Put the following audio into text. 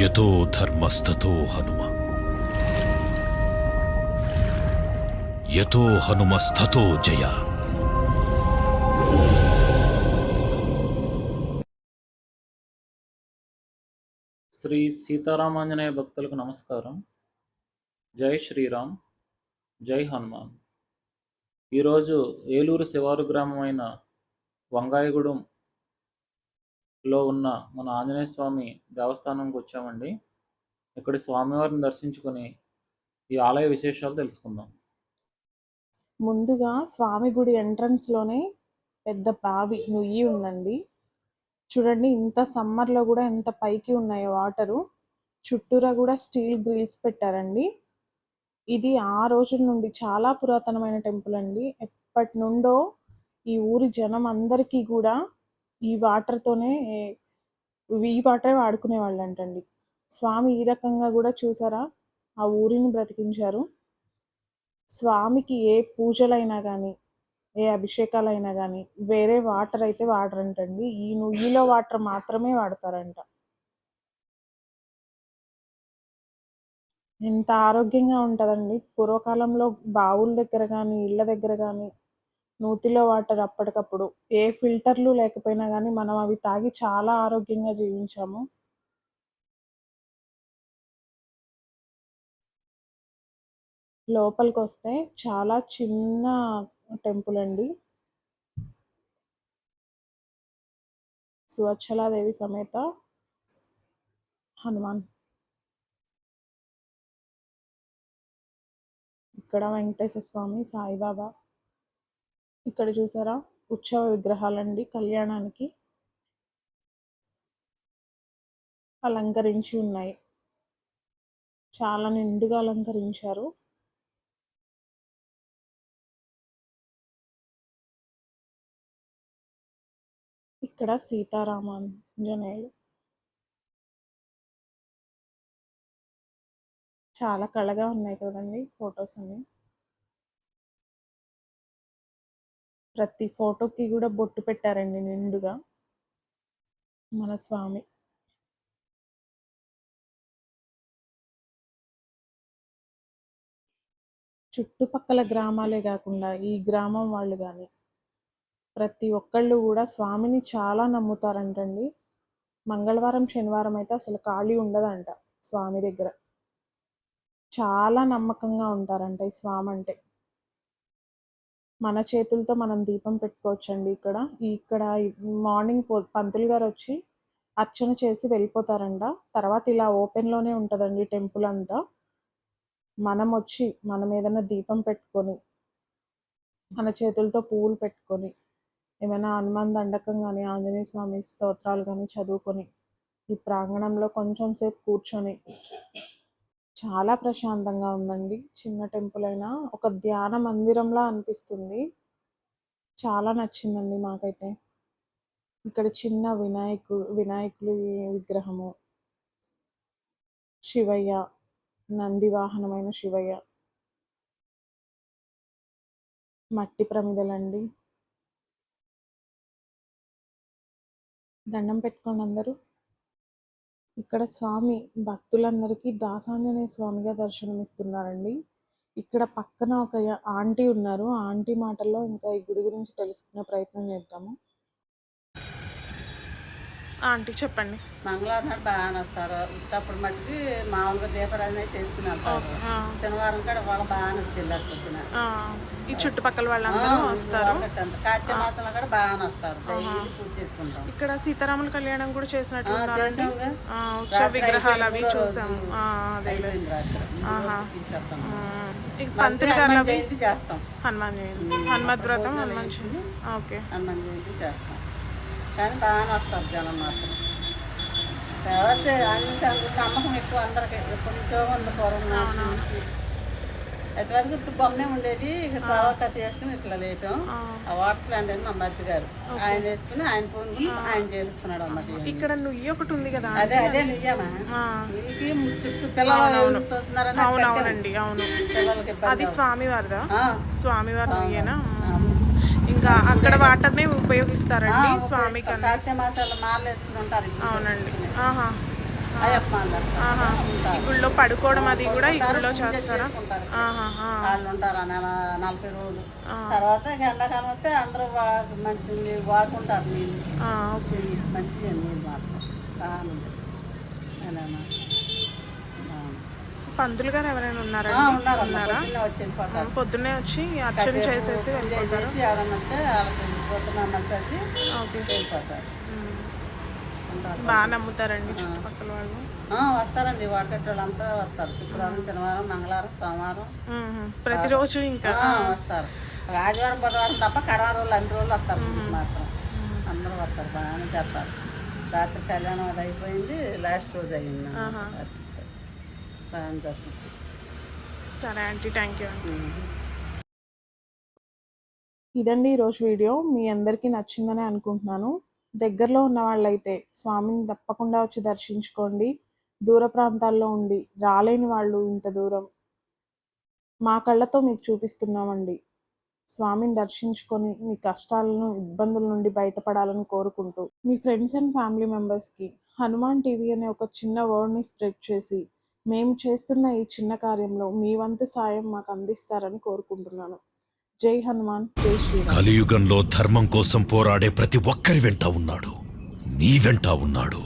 యతో ధర్మస్తతో హనుమ, యతో హనుమస్తతో జయ. శ్రీ సీతారామాంజనేయ భక్తులకు నమస్కారం. జై శ్రీరామ్, జై హనుమాన్. ఈరోజు ఏలూరు శివారు గ్రామమైన వంగాయగూడెంలో ఉన్న మన ఆంజనేయ స్వామి దేవస్థానంకి వచ్చామండి. ఇక్కడి స్వామివారిని దర్శించుకొని ఈ ఆలయ విశేషాలు తెలుసుకుందాం. ముందుగా స్వామి గుడి ఎంట్రన్స్లోనే పెద్ద బావి నుయ్యి ఉందండి. చూడండి, ఇంత సమ్మర్లో కూడా ఎంత పైకి ఉన్నాయో వాటరు. చుట్టూరా కూడా స్టీల్ గ్రిల్స్ పెట్టారండి. ఇది ఆ రోజుల నుండి చాలా పురాతనమైన టెంపుల్ అండి. ఎప్పటి నుండో ఈ ఊరి జనం అందరికీ కూడా ఈ వాటర్తోనే ఈ వాటరే వాడుకునే వాళ్ళు అంటండి. స్వామి ఈ రకంగా కూడా చూసారా ఆ ఊరిని బ్రతికించారు. స్వామికి ఏ పూజలైనా కానీ, ఏ అభిషేకాలైనా కానీ వేరే వాటర్ అయితే వాడరంటండి. ఈ నుయ్యిలో వాటర్ మాత్రమే వాడతారంట. ఎంత ఆరోగ్యంగా ఉంటుందండి. పూర్వకాలంలో బావుల దగ్గర కానీ, ఇళ్ళ దగ్గర కానీ నూతిలో వాటర్ అప్పటికప్పుడు ఏ ఫిల్టర్లు లేకపోయినా కానీ మనం అవి తాగి చాలా ఆరోగ్యంగా జీవించాము. లోపలికి వస్తే చాలా చిన్న టెంపుల్ అండి. సువచ్చలాదేవి సమేత హనుమాన్. ఇక్కడ వెంకటేశ్వర స్వామి, సాయిబాబా. ఇక్కడ చూసారా ఉత్సవ విగ్రహాలండి. కళ్యాణానికి అలంకరించి ఉన్నాయి. చాలా నిండుగా అలంకరించారు. ఇక్కడ సీతారామాంజనేయులు చాలా కళగా ఉన్నాయి కదండి ఫొటోస్ అన్ని. ప్రతి ఫోటోకి కూడా బొట్టు పెట్టారండి నిండుగా. మన స్వామి చుట్టుపక్కల గ్రామాలే కాకుండా ఈ గ్రామం వాళ్ళు కానీ ప్రతి ఒక్కళ్ళు కూడా స్వామిని చాలా నమ్ముతారంటండి. మంగళవారం శనివారం అయితే అసలు ఖాళీ ఉండదంట స్వామి దగ్గర. చాలా నమ్మకంగా ఉంటారంట ఈ స్వామి అంటే. మన చేతులతో మనం దీపం పెట్టుకోవచ్చండి. ఇక్కడ మార్నింగ్ పంతులు గారు వచ్చి అర్చన చేసి వెళ్ళిపోతారంట. తర్వాత ఇలా ఓపెన్లోనే ఉంటుందండి టెంపుల్ అంతా. మనం వచ్చి మనం ఏదైనా దీపం పెట్టుకొని మన చేతులతో పువ్వులు పెట్టుకొని ఏమైనా హనుమాన్ దండకం కానీ ఆంజనేయ స్వామి స్తోత్రాలు కానీ చదువుకొని ఈ ప్రాంగణంలో కొంచెం సేపు కూర్చొని చాలా ప్రశాంతంగా ఉందండి. చిన్న టెంపుల్ అయినా ఒక ధ్యాన మందిరంలా అనిపిస్తుంది. చాలా నచ్చిందండి మాకైతే. ఇక్కడ చిన్న వినాయకుడి విగ్రహము, శివయ్య, నంది వాహనమైన శివయ్య, మట్టి ప్రమిదలండి. దండం పెట్టుకోండి అందరూ. ఇక్కడ స్వామి భక్తులందరికీ దాసాంజనేయ స్వామిగా దర్శనమిస్తున్నారండి. ఇక్కడ పక్కన ఒక ఆంటీ ఉన్నారు. ఆ ఆంటీ మాటల్లో ఇంకా ఈ గుడి గురించి తెలుసుకునే ప్రయత్నం చేద్దాము. ఆంటీ చెప్పండి. మంగళవారం నాడు బాగానే వస్తారు. ఉత్తప్పుడు మట్టుకి మామూలుగా దీపారాధన చేసుకుని వెళ్తారు. శనివారం కూడా వాళ్ళు బాగానే వచ్చి వెళ్ళారు పొద్దున. ఈ చుట్టుపక్కల వాళ్ళందరూ వస్తారు. కార్తీక మాసంలో కూడా బాగానే వస్తారు. పూజ చేసుకుంటాం. ఇక్కడ సీతారాముల కళ్యాణం కూడా చేసినట్టు ఉత్సవ విగ్రహాలు అవి చూసాము. పంతులు గారు అవి చేస్తాం. హనుమాన్ జయంతి, హనుమద్ వ్రతం, హనుమాన్ జయంతి. ఓకే, హనుమాన్ జయంతి చేస్తాం. కానీ బాగానే వస్తారు జనం మాత్రం. ఎవరైతే నమ్మకం ఎక్కువ అందరికి. కొంచెం ఉంది పూర్వం నుంచి. ఎంతవరకు బొమ్మే ఉండేది. ఇక తర్వాత చేసుకుని ఇట్లా లేపాం. ఆ వాటర్ ప్లాంట్ అని మా మధ్య గారు ఆయన వేసుకుని ఆయన పూనుకుని ఆయన చేస్తున్నాడు అన్నమాట. ఇక్కడ నుయ్యి ఒకటి ఉంది కదా, అదే నుయ్యమా. నుయ్యికి చుట్టూ పిల్లలు చూస్తున్నారని. అవునవునండి, అవును. పిల్లలకి అది స్వామివారిదా? స్వామివారి నుయ్యేనా? ఇంకా అక్కడ వాటర్ని ఉపయోగిస్తారండి స్వామి కన్నా. కార్తీక మాసాలు మాల వేసుకుని ఉంటారు. అవునండి. అయ్యప్ప అందరు ఆహా. ఈ ఉంటారు. గుళ్ళో పడుకోవడం అది కూడా ఈ గుళ్ళో పూజలు చేస్తారా? చేసుకుంటారు. ఆహాహా. వాళ్ళు ఉంటారు ఆ 40 రోజులు. ఆ. తర్వాత ఇక ఎండాకాలం వస్తే అందరూ మంచి నీళ్ళు వాడుకుంటారు. నీళ్ళు ఓకే. మంచిగా నీళ్ళు మాత్రం బాగుంది. పంతులు గారు ఎవరైనా ఉన్నారా? ఉన్నారు. ఉన్నారా? పొద్దున్నే వచ్చి వెళ్ళిపోతారు. పొద్దున్నే వచ్చి అర్చన చేసేసి వెళ్ళిపోతారు. చేసి ఆడమంటే వాళ్ళకి పొద్దున్న చదివి ఓకే. వెళ్ళిపోతారు. ఉంటారు. బాగా నమ్ముతారండి చుట్టుపక్కల వాళ్ళు. వస్తారండి వాడకట్టు వాళ్ళంతా వస్తారు. శుక్రవారం, శనివారం, మంగళవారం, సోమవారం ప్రతిరోజు ఇంకా వస్తారు. ఆదివారం, బుధవారం తప్ప కడవారం రోజులు అన్ని రోజులు వస్తారు. మాత్రం అందరూ వస్తారు. బాగానే చేస్తారు. రాత్రి కళ్యాణం అది అయిపోయింది. లాస్ట్ రోజు అయ్యింది. బాగా జరుగుతుంది. సరే ఆంటీ, థ్యాంక్ యూ అండి. ఉమ్. ఇదండి ఈరోజు వీడియో. మీ అందరికీ నచ్చిందని అనుకుంటున్నాను. దగ్గరలో ఉన్న వాళ్ళైతే స్వామిని తప్పకుండా వచ్చి దర్శించుకోండి. దూర ప్రాంతాల్లో ఉండి రాలేని వాళ్ళు ఇంత దూరం మా కళ్ళతో మీకు చూపిస్తున్నామండి. స్వామిని దర్శించుకొని మీ కష్టాలను, ఇబ్బందుల నుండి బయటపడాలని కోరుకుంటూ, మీ ఫ్రెండ్స్ అండ్ ఫ్యామిలీ మెంబర్స్కి హనుమాన్ టీవీ అనే ఒక చిన్న వర్డ్ని స్ప్రెడ్ చేసి మేము చేస్తున్న ఈ చిన్న కార్యంలో మీ వంతు సాయం మాకు అందిస్తారని కోరుకుంటున్నాను. జై హనుమాన్, జై శ్రీరామ్. కలియుగంలో ధర్మం కోసం పోరాడే ప్రతి ఒక్కరి వెంట ఉన్నాడు. నీ వెంట ఉన్నాడు.